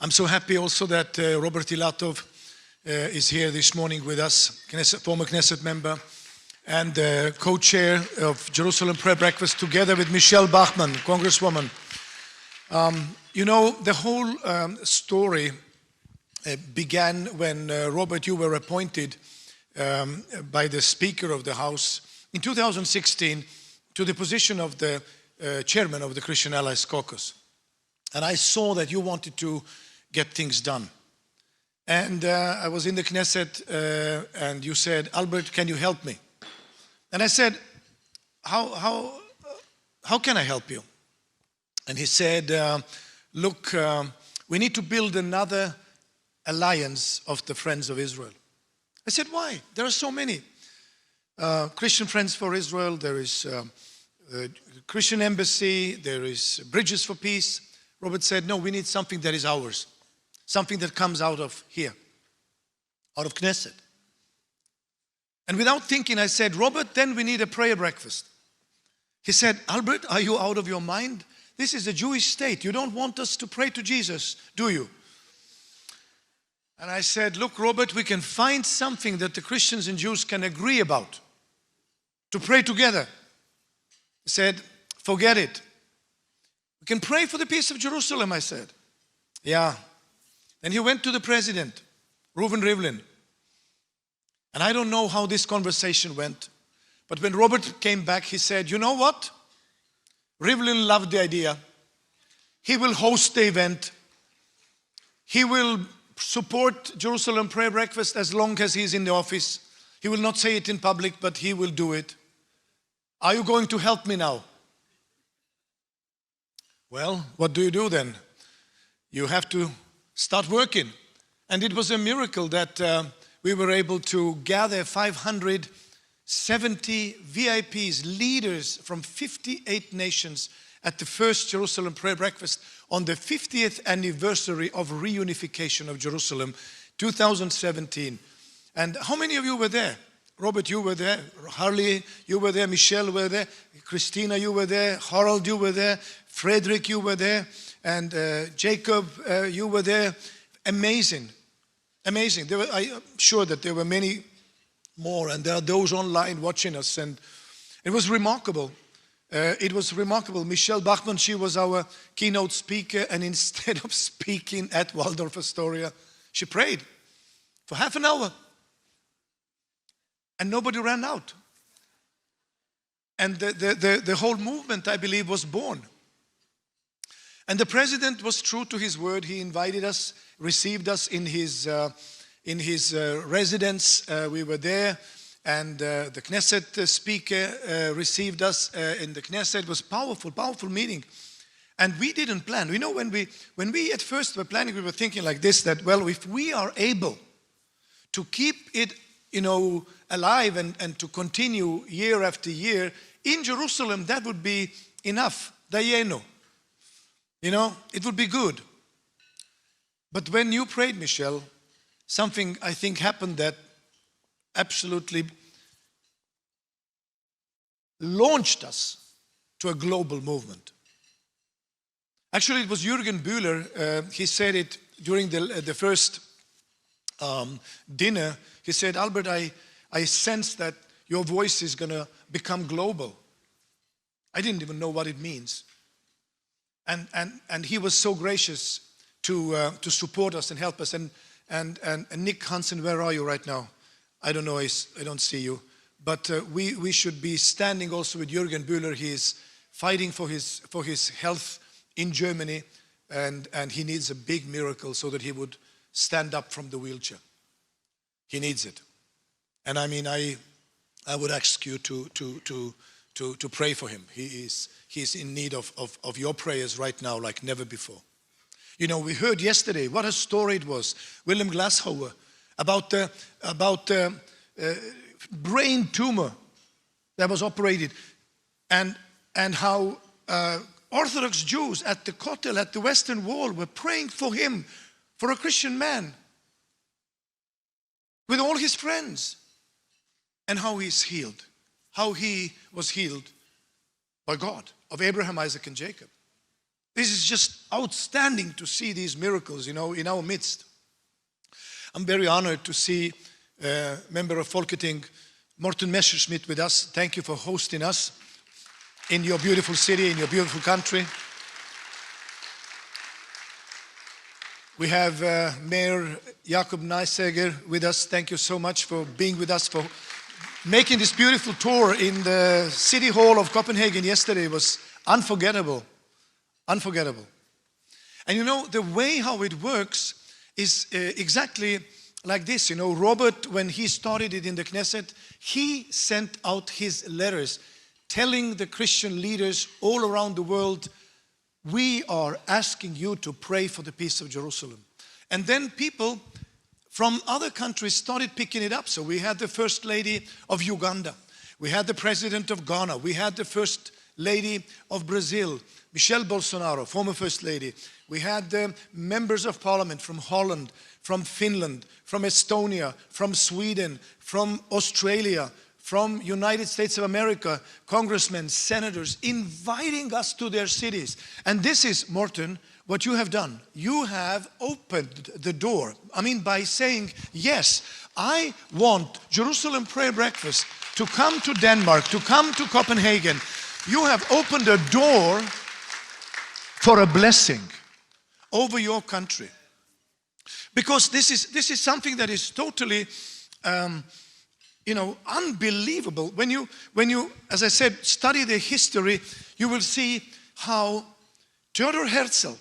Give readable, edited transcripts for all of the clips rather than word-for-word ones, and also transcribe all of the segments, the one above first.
I'm so happy also that Robert Ilatov is here this morning with us, former Knesset member and co-chair of Jerusalem Prayer Breakfast, together with Michele Bachmann, Congresswoman. You know, the whole story began when, Robert, you were appointed by the Speaker of the House in 2016 to the position of the chairman of the Christian Allies Caucus. And I saw that you wanted to get things done. And I was in the Knesset and you said, Albert, can you help me? And I said, how can I help you? And he said, look, we need to build another alliance of the Friends of Israel. I said, why? There are so many. Christian Friends for Israel, there is Christian Embassy, there is Bridges for Peace. Robert said, no, we need something that is ours. Something that comes out of here, out of Knesset. And without thinking, I said, Robert, then we need a prayer breakfast. He said, Albert, are you out of your mind? This is a Jewish state. You don't want us to pray to Jesus, do you? And I said, look, Robert, we can find something that the Christians and Jews can agree about to pray together. He said, forget it. We can pray for the peace of Jerusalem, I said. Yeah. Then he went to the president, Reuven Rivlin. And I don't know how this conversation went, but when Robert came back, he said, you know what? Rivlin loved the idea. He will host the event. He will support Jerusalem Prayer Breakfast as long as he's in the office. He will not say it in public, but he will do it. Are you going to help me now? Well, what do you do then? You have to start working. And it was a miracle that we were able to gather 570 VIPs, leaders from 58 nations at the first Jerusalem Prayer Breakfast on the 50th anniversary of reunification of Jerusalem, 2017. And how many of you were there? Robert, you were there. Harley, you were there. Michelle were there. Christina, you were there. Harold, you were there. Frederick, you were there. And Jacob, you were there. Amazing. Amazing. I'm sure that there were many more, and there are those online watching us. And it was remarkable. It was remarkable. Michele Bachmann, she was our keynote speaker, and instead of speaking at Waldorf Astoria, she prayed for half an hour. And nobody ran out. And the whole movement, I believe, was born. And the president was true to his word. He invited us, received us in his residence. We were there, and the Knesset speaker received us in the Knesset. It was powerful, powerful meeting. And we didn't plan. You know, when we at first were planning, we were thinking like this, that, well, if we are able to keep it, you know, alive and to continue year after year in Jerusalem, that would be enough. Dayenu. You know, it would be good. But when you prayed, Michele, something I think happened that absolutely launched us to a global movement. Actually, it was Jürgen Bühler. He said it during the first dinner. He said, Albert, I sense that your voice is going to become global. I didn't even know what it means. And he was so gracious to support us and help us. And Nick Hansen, where are you right now? I don't know, I don't see you. But we should be standing also with Jürgen Bühler. He is fighting for his health in Germany, and he needs a big miracle so that he would stand up from the wheelchair. He needs it. And I mean, I would ask you to pray for him. He's in need of your prayers right now like never before. You know, we heard yesterday what a story it was, Willem Glashauer, about brain tumor that was operated, and how Orthodox Jews at the Kotel, at the Western Wall, were praying for him, for a Christian man, with all his friends, and how he's healed, how he was healed by God, of Abraham, Isaac, and Jacob. This is just outstanding to see these miracles, in our midst. I'm very honored to see member of Folketing, Morten Messerschmidt, with us. Thank you for hosting us in your beautiful city, in your beautiful country. We have Mayor Jakob Neiseger with us. Thank you so much for being with us, for making this beautiful tour in the City Hall of Copenhagen yesterday. Was unforgettable, unforgettable. And the way how it works is exactly like this. Robert, when he started it in the Knesset, he sent out his letters telling the Christian leaders all around the world, we are asking you to pray for the peace of Jerusalem. And then people from other countries started picking it up. So we had the First Lady of Uganda. We had the President of Ghana. We had the First Lady of Brazil, Michele Bolsonaro, former First Lady. We had the members of Parliament from Holland, from Finland, from Estonia, from Sweden, from Australia, from United States of America, congressmen, senators, inviting us to their cities. And this is, Morten, what you have done. You have opened the door. By saying, yes, I want Jerusalem Prayer Breakfast to come to Denmark, to come to Copenhagen. You have opened a door for a blessing over your country. Because this is something that is totally unbelievable. When you, as I said, study the history, you will see how Theodor Herzl,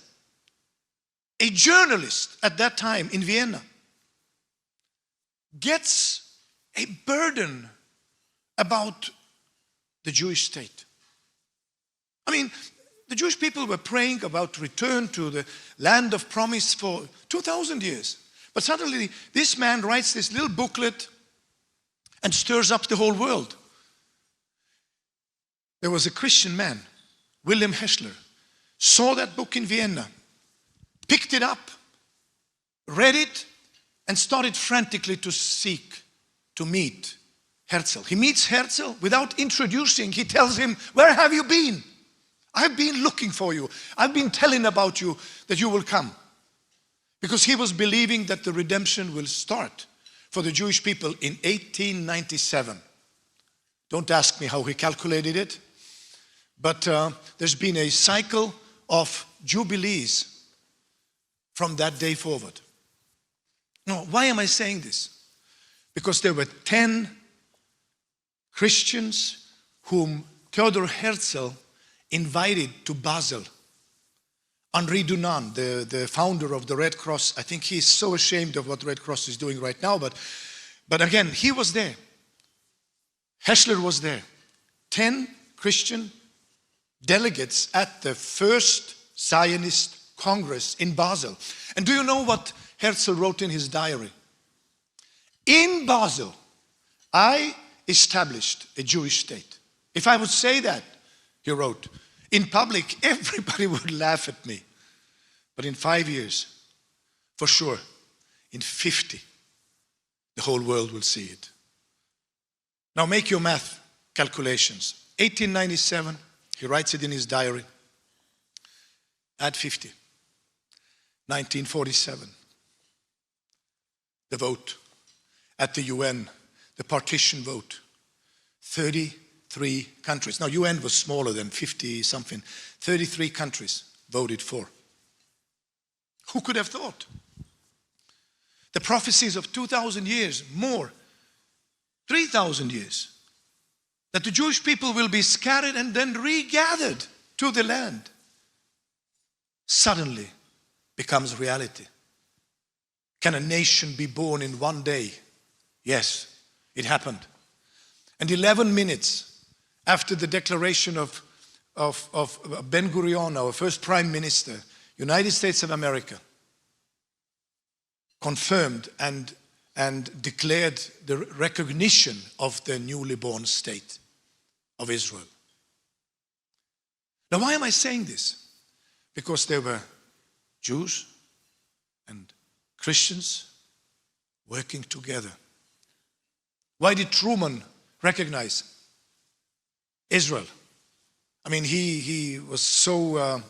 a journalist at that time in Vienna, gets a burden about the Jewish state. The Jewish people were praying about return to the land of promise for 2,000 years. But suddenly this man writes this little booklet and stirs up the whole world. There was a Christian man, William Veksler, saw that book in Vienna, picked it up, read it, and started frantically to seek to meet Herzl. He meets Herzl without introducing. He tells him, where have you been? I've been looking for you. I've been telling about you that you will come. Because he was believing that the redemption will start for the Jewish people in 1897. Don't ask me how he calculated it, but there's been a cycle of jubilees from that day forward. Now, why am I saying this? Because there were 10 Christians whom Theodor Herzl invited to Basel. Henri Dunant, the founder of the Red Cross, I think he's so ashamed of what the Red Cross is doing right now, but again, he was there. Veksler was there. 10 Christian delegates at the first Zionist Congress in Basel. And do you know what Herzl wrote in his diary? In Basel, I established a Jewish state. If I would say that, he wrote, in public, everybody would laugh at me. But in 5 years, for sure, in 50, the whole world will see it. Now make your math calculations. 1897, he writes it in his diary. Add 50. 1947, the vote at the UN, the partition vote, 33 countries. Now, UN was smaller than 50-something. 33 countries voted for. Who could have thought? The prophecies of 2,000 years, more, 3,000 years, that the Jewish people will be scattered and then regathered to the land, suddenly becomes reality. Can a nation be born in one day? Yes, it happened. And 11 minutes after the declaration of Ben-Gurion, our first Prime Minister, United States of America, confirmed and declared the recognition of the newly born state of Israel. Now, why am I saying this? Because there were Jews and Christians working together. Why did Truman recognize Israel? I mean, he was so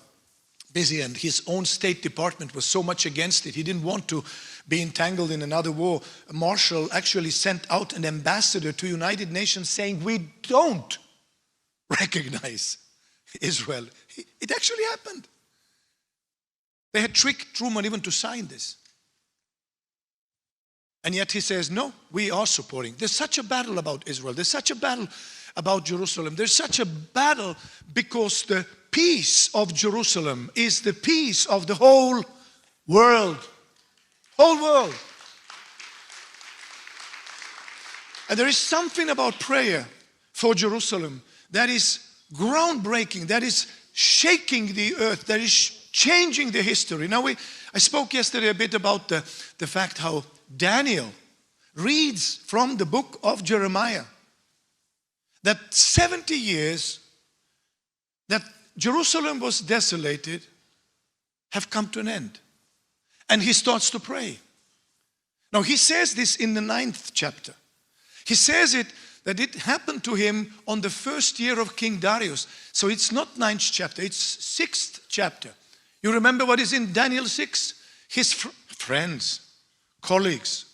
busy, and his own State Department was so much against it. He didn't want to be entangled in another war. Marshall actually sent out an ambassador to United Nations saying, we don't recognize Israel. It actually happened. They had tricked Truman even to sign this. And yet he says, no, we are supporting. There's such a battle about Israel. There's such a battle about Jerusalem. There's such a battle because the peace of Jerusalem is the peace of the whole world. Whole world. And there is something about prayer for Jerusalem that is groundbreaking, that is shaking the earth, that is changing the history. Now, I spoke yesterday a bit about the fact how Daniel reads from the book of Jeremiah that 70 years that Jerusalem was desolated have come to an end. And he starts to pray. Now, he says this in the 9th chapter. He says it that it happened to him on the first year of King Darius. So it's not 9th chapter, it's 6th chapter. You remember what is in Daniel 6? His friends, colleagues,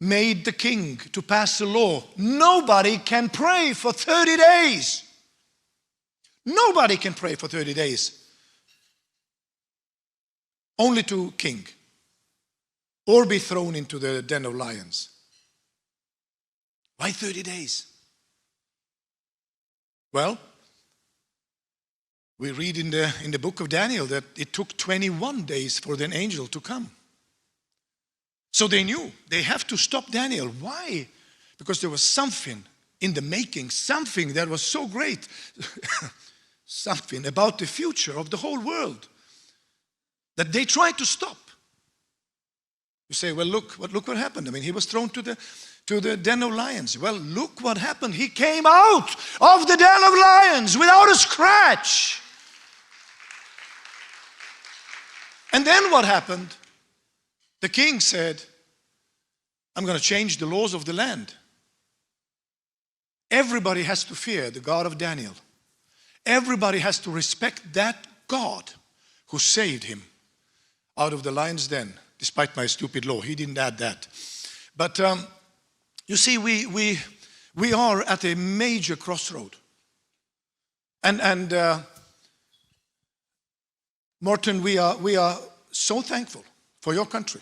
made the king to pass a law. Nobody can pray for 30 days. Nobody can pray for 30 days. Only to king. Or be thrown into the den of lions. Why 30 days? Well, we read in the book of Daniel that it took 21 days for the angel to come. So they knew they have to stop Daniel. Why? Because there was something in the making, something that was so great, something about the future of the whole world that they tried to stop. You say, well, look what happened. I mean, he was thrown to the den of lions. Well, look what happened. He came out of the den of lions without a scratch. And then what happened? The king said, I'm going to change the laws of the land. Everybody has to fear the God of Daniel. Everybody has to respect that God who saved him out of the lion's den, despite my stupid law. He didn't add that. But you see, we are at a major crossroad. And Morten, we are so thankful for your country.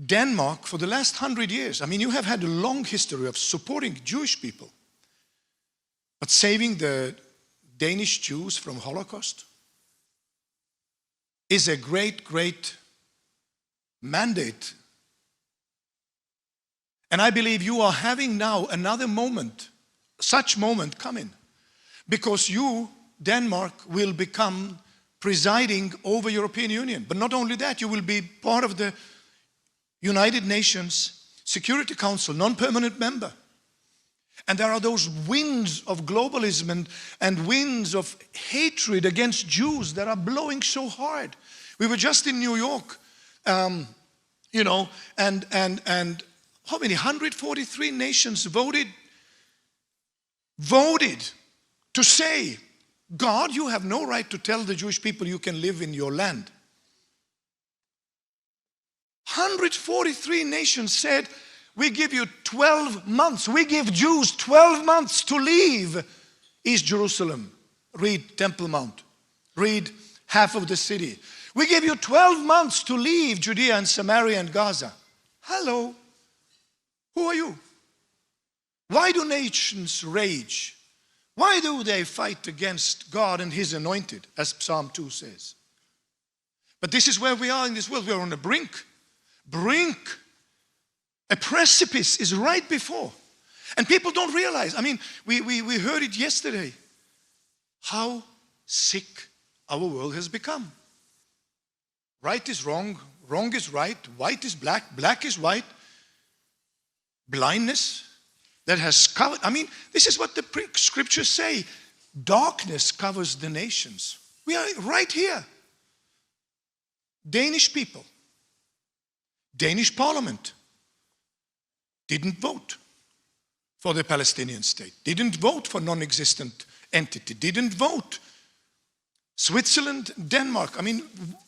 Denmark, for the last 100 years, I mean, you have had a long history of supporting Jewish people. But saving the Danish Jews from Holocaust is a great, great mandate. And I believe you are having now another moment, such moment coming, because you, Denmark, will become presiding over European Union. But not only that, you will be part of the United Nations Security Council, non-permanent member. And there are those winds of globalism and winds of hatred against Jews that are blowing so hard. We were just in New York, and how many? 143 nations voted to say, God, you have no right to tell the Jewish people you can live in your land. 143 nations said, we give you 12 months. We give Jews 12 months to leave East Jerusalem. Read Temple Mount. Read half of the city. We give you 12 months to leave Judea and Samaria and Gaza. Hello. Who are you? Why do nations rage? Why do they fight against God and His anointed, as Psalm 2 says? But this is where we are in this world. We are on a brink. A precipice is right before. And people don't realize. I mean, we heard it yesterday. How sick our world has become. Right is wrong. Wrong is right. White is black. Black is white. Blindness that has covered. I mean, this is what the scriptures say. Darkness covers the nations. We are right here. Danish people. Danish parliament didn't vote for the Palestinian state, didn't vote for non-existent entity didn't vote. Switzerland, Denmark, I mean,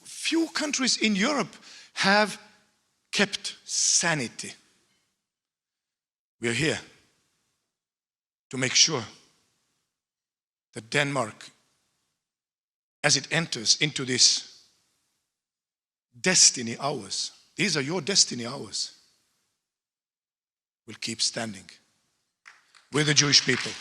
few countries in Europe have kept sanity. We are here to make sure that Denmark, as it enters into this destiny hours, these are your destiny hours, will keep standing with the Jewish people.